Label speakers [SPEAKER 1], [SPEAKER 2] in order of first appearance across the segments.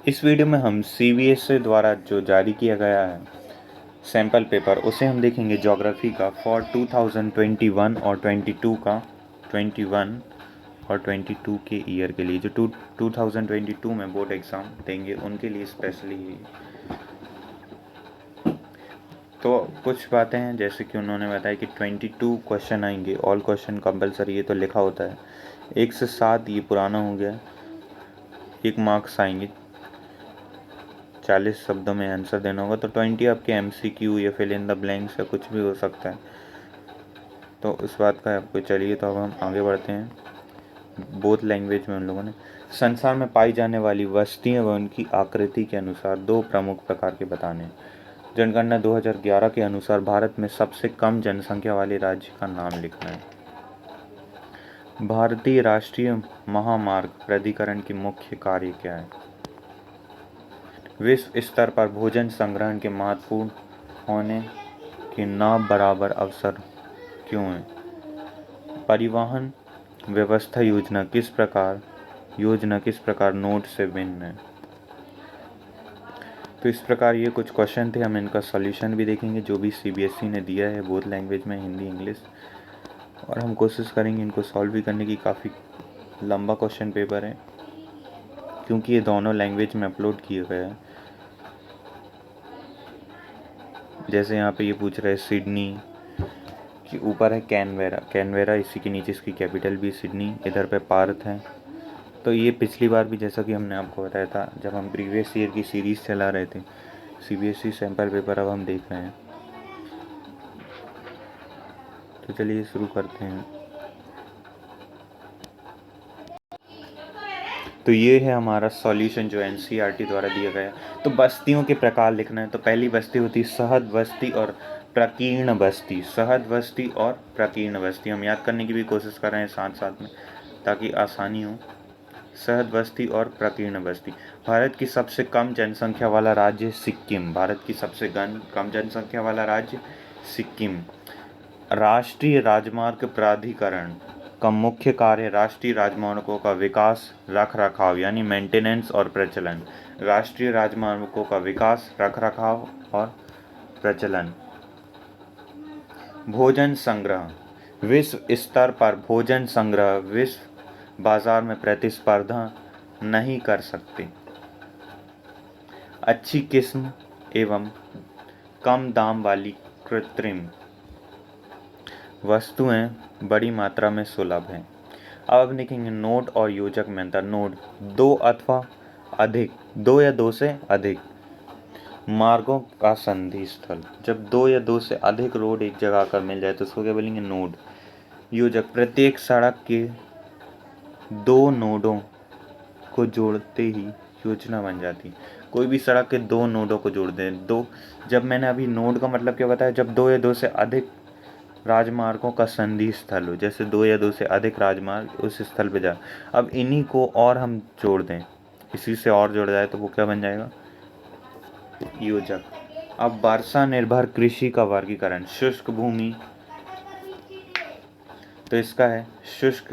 [SPEAKER 1] इस वीडियो में हम सीबीएसई द्वारा जो जारी किया गया है सैम्पल पेपर उसे हम देखेंगे ज्योग्राफी का फॉर 2021 और 22 का 21 और 22 के ईयर के लिए जो 2022 में बोर्ड एग्ज़ाम देंगे उनके लिए स्पेशली। तो कुछ बातें हैं जैसे कि उन्होंने बताया कि 22 क्वेश्चन आएंगे, ऑल क्वेश्चन कंपलसरी, ये तो लिखा होता है। 1 से 7 ये पुराना हो गया। 1 मार्क्स आएंगे, 40 शब्दों में आंसर देना होगा। तो 20 आपके MCQ या फिल इन द ब्लैंक्स या कुछ भी हो सकता है। तो इस बात का आपको चलिए, तो अब हम आगे बढ़ते हैं। बोथ लैंग्वेज में उन लोगों ने संसार में पाई जाने वाली वस्तुएं व उनकी आकृति के अनुसार 2 प्रमुख प्रकार के बताने। जनगणना 2011 के अनुसार भारत में सबसे कम जनसंख्या वाले राज्य का नाम लिखना है। भारतीय राष्ट्रीय महामार्ग प्राधिकरण की मुख्य कार्य क्या है? विश्व स्तर पर भोजन संग्रहण के महत्वपूर्ण होने के न बराबर अवसर क्यों है? परिवहन व्यवस्था योजना किस प्रकार नोट से भिन्न है? तो इस प्रकार ये कुछ क्वेश्चन थे, हम इनका सॉल्यूशन भी देखेंगे जो भी सीबीएसई ने दिया है बोथ लैंग्वेज में, हिंदी इंग्लिश, और हम कोशिश करेंगे इनको सॉल्व भी करने की। काफ़ी लंबा क्वेश्चन पेपर है क्योंकि ये दोनों लैंग्वेज में अपलोड किए गए हैं। जैसे यहाँ पे ये पूछ रहा है सिडनी कि ऊपर है कैनवेरा, इसी के नीचे इसकी कैपिटल भी सिडनी, इधर पे पार्थ है। तो ये पिछली बार भी जैसा कि हमने आपको बताया था जब हम प्रीवियस ईयर की सीरीज़ चला रहे थे, सीबीएसई सैम्पल पेपर अब हम देख रहे हैं। तो चलिए शुरू करते हैं। तो ये है हमारा सॉल्यूशन जो एनसीईआरटी द्वारा दिया गया। तो बस्तियों के प्रकार लिखना है। तो पहली बस्ती होती है सहद बस्ती और प्रकीर्ण बस्ती। सहद बस्ती और प्रकीर्ण बस्ती हम याद करने की भी कोशिश कर रहे हैं साथ साथ में ताकि आसानी हो। सहद बस्ती और प्रकीर्ण बस्ती। भारत की सबसे कम जनसंख्या वाला राज्य सिक्किम। भारत की सबसे कम जनसंख्या वाला राज्य सिक्किम। राष्ट्रीय राजमार्ग प्राधिकरण का मुख्य कार्य राष्ट्रीय राजमार्गों का विकास, रख रखाव यानी मेंटेनेंस और प्रचलन। राष्ट्रीय राजमार्गों का विकास, रख रखाव और प्रचलन। भोजन संग्रह। विश्व स्तर पर भोजन संग्रह विश्व बाजार में प्रतिस्पर्धा नहीं कर सकते। अच्छी किस्म एवं कम दाम वाली कृत्रिम वस्तुएं बड़ी मात्रा में सुलभ हैं। अब लिखेंगे नोड और योजक में अंतर। नोड 2 अथवा अधिक, 2 या 2 से अधिक मार्गों का संधि स्थल। जब 2 या 2 से अधिक रोड एक जगह आकर मिल जाए तो उसको क्या बोलेंगे? नोड। योजक प्रत्येक सड़क के 2 नोडों को जोड़ते ही योजना बन जाती है। कोई भी सड़क के 2 नोडों को जोड़ दें। दो, जब मैंने अभी नोड का मतलब क्या बताया, जब 2 या 2 से अधिक राजमार्गों का संधि स्थल हो, जैसे 2 या 2 से अधिक राजमार्ग उस स्थल पे जा। अब इन्हीं को और हम जोड़ दें, इसी से और जोड़ जाए तो वो क्या बन जाएगा? योजक। अब वर्षा निर्भर कृषि का वर्गीकरण। शुष्क भूमि, तो इसका है शुष्क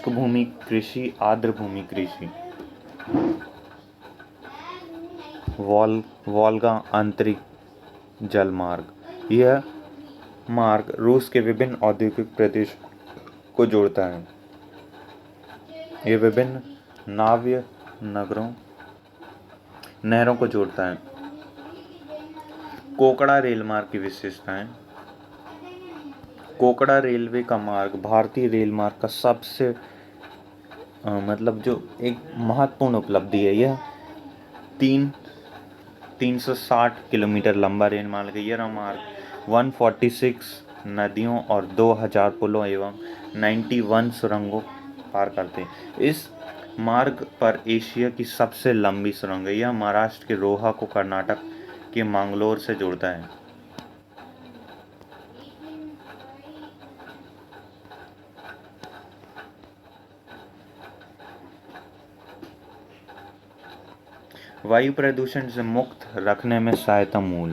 [SPEAKER 1] भूमि कृषि, आर्द्र भूमि कृषि। वोल्गा आंतरिक जलमार्ग। यह मार्ग रूस के विभिन्न औद्योगिक प्रदेशों को जोड़ता है। ये विभिन्न नाव्य नहरों को जोड़ता है। कोकड़ा रेल मार्ग की विशेषताएं। कोकड़ा रेलवे का मार्ग भारतीय रेल मार्ग का सबसे मतलब जो एक महत्वपूर्ण उपलब्धि है। यह 360 किलोमीटर लंबा रेल मार्ग है। यह मार्ग 146 नदियों और 2000 पुलों एवं 91 सुरंगों पार करते हैं। इस मार्ग पर एशिया की सबसे लंबी सुरंग है। यह महाराष्ट्र के रोहा को कर्नाटक के मंगलोर से जोड़ता है। वायु प्रदूषण से मुक्त रखने में सहायता मूल।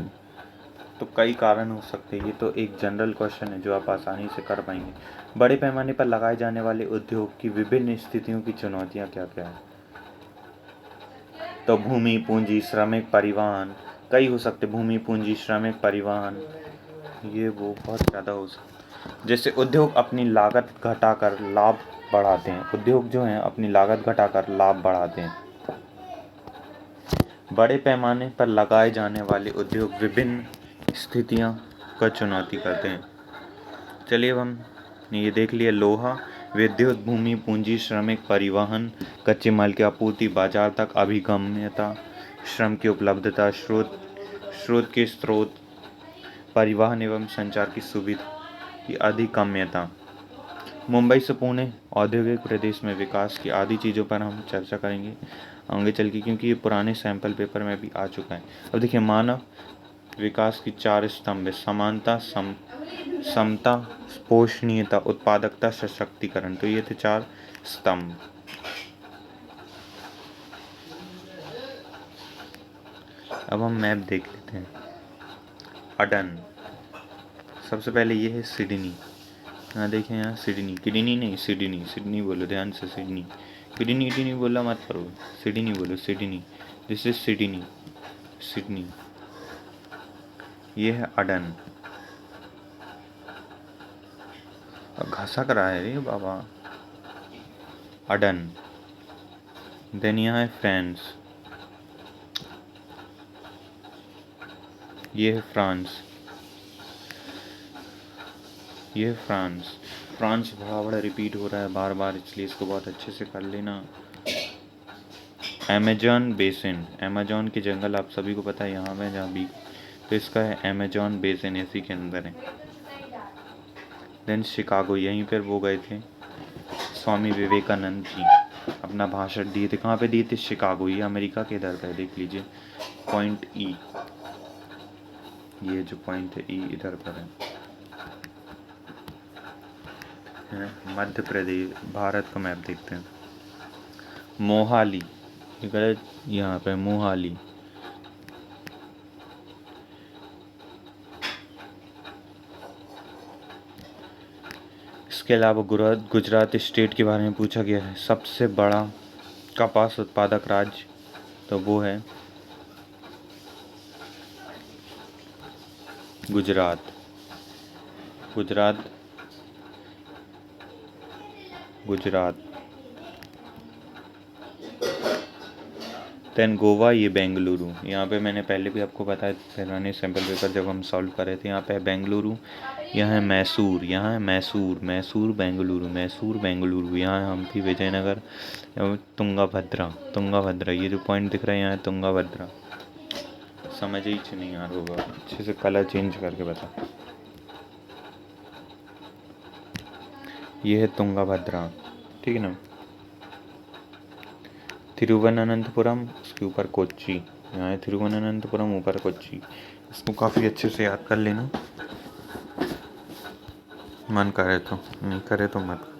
[SPEAKER 1] तो कई कारण हो सकते हैं, ये तो एक जनरल क्वेश्चन है जो आप आसानी से कर पाएंगे। बड़े पैमाने पर लगाए जाने वाले उद्योग की विभिन्न स्थितियों की चुनौतियाँ क्या क्या है? तो भूमि, पूंजी, श्रमिक, परिवहन, कई हो सकते, भूमि, पूंजी, श्रमिक, परिवहन, ये वो बहुत ज़्यादा हो सकते। जैसे उद्योग अपनी लागत घटाकर लाभ बढ़ाते हैं, उद्योग जो हैं अपनी लागत घटाकर लाभ बढ़ाते हैं। बड़े पैमाने पर लगाए जाने वाले उद्योग विभिन्न स्थितियां का चुनौती करते हैं। चलिए अब हम ये देख लिए, लोहा, विद्युत, भूमि, पूंजी, श्रमिक, परिवहन, कच्चे माल की आपूर्ति, बाजार तक अभिगम्यता, श्रम की उपलब्धता, स्रोत के स्रोत, परिवहन एवं संचार की सुविधा की अधिगम्यता। मुंबई से पुणे औद्योगिक प्रदेश में विकास की आदि चीज़ों पर हम चर्चा करेंगे आगे चल के, क्योंकि ये पुराने सैंपल पेपर में भी आ चुका है। अब देखिए, मानव विकास की 4 स्तंभ है: समानता, समता, पोषणीयता, उत्पादकता, सशक्तिकरण। तो ये थे 4 स्तंभ। अब हम मैप देख लेते हैं। अडन, सबसे पहले ये है सिडनी। यहाँ देखें, यहाँ सिडनी, किडनी नहीं, सिडनी, सिडनी बोलो ध्यान से, सिडनी, किडनी किडनी बोला मत करो, सिडनी बोलो, Sydney, this is Sydney, Sydney. ये है अडन, घसा करा है रे बाबा, अडन। देन यहाँ है फ्रांस, ये है फ्रांस, ये है फ्रांस। फ्रांस बड़ा रिपीट हो रहा है बार बार, इसलिए इसको बहुत अच्छे से कर लेना। अमेजॉन बेसिन, अमेजॉन के जंगल आप सभी को पता है यहाँ पे जहाँ भी, तो इसका है अमेजॉन बेसिन, इसी के अंदर है। देन शिकागो, यहीं पर वो गए थे स्वामी विवेकानंद जी, अपना भाषण दिए थे। कहाँ पे दिए थे? शिकागो, ये अमेरिका के इधर पे, देख लीजिए पॉइंट ई, ये जो पॉइंट है ई इधर पर है। मध्य प्रदेश, भारत का मैप देखते हैं। मोहाली, गलत, यहाँ पे मोहाली। इसके अलावा गुजरात स्टेट के बारे में पूछा गया है। सबसे बड़ा कपास उत्पादक राज्य, तो वो है गुजरात, गुजरात, गुजरात। देन गोवा, ये बेंगलुरु। यहाँ पे मैंने पहले भी आपको बताया, पुराने सैम्पल पेपर जब हम सॉल्व कर रहे थे। यहाँ पे है बेंगलुरु, यहाँ है मैसूर, यहाँ है मैसूर, मैसूर बेंगलुरु, मैसूर बेंगलुरु। यहाँ है हम्पी विजयनगर, तुंगाभद्रा, तुंगाभद्रा, ये जो पॉइंट दिख रहा है यहाँ है तुंगाभद्रा। समझ ही नहीं आ रहा होगा, अच्छे से कलर चेंज करके बता। ये है तुंगाभद्रा, ठीक है ना। तिरुवनंतपुरम, उसके ऊपर कोच्चि, यहाँ है तिरुवनंतपुरम, ऊपर कोच्चि। इसको काफ़ी अच्छे से याद कर लेना, मन करे तो, नहीं करे तो मत।